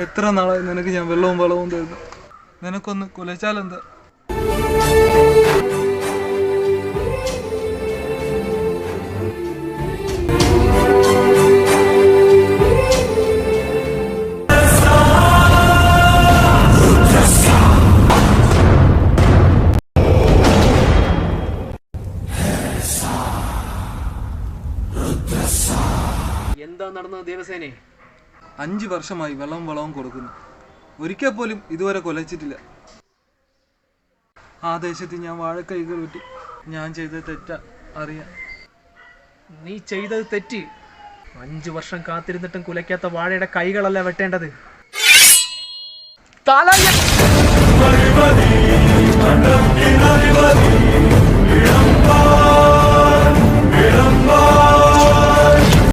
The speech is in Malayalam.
എത്ര നാളായി നിനക്ക് ഞാൻ വെള്ളവും വളവും തരുന്നു. നിനക്കൊന്ന് കുലച്ചാലെന്താ? എന്താ നടന്നത് ദേവസേനെ? 5 വർഷമായി വെള്ളവും വളവും കൊടുക്കുന്നു. ഒരിക്കൽ പോലും ഇതുവരെ കൊലച്ചിട്ടില്ല. ആ ദേശത്ത് ഞാൻ വാഴക്കൈകൾ വെട്ടി. ഞാൻ ചെയ്ത തെറ്റാ അറിയാം. നീ ചെയ്തത് തെറ്റ്. 5 വർഷം കാത്തിരുന്നിട്ടും കുലയ്ക്കാത്ത വാഴയുടെ കൈകളല്ല വെട്ടേണ്ടത്. തല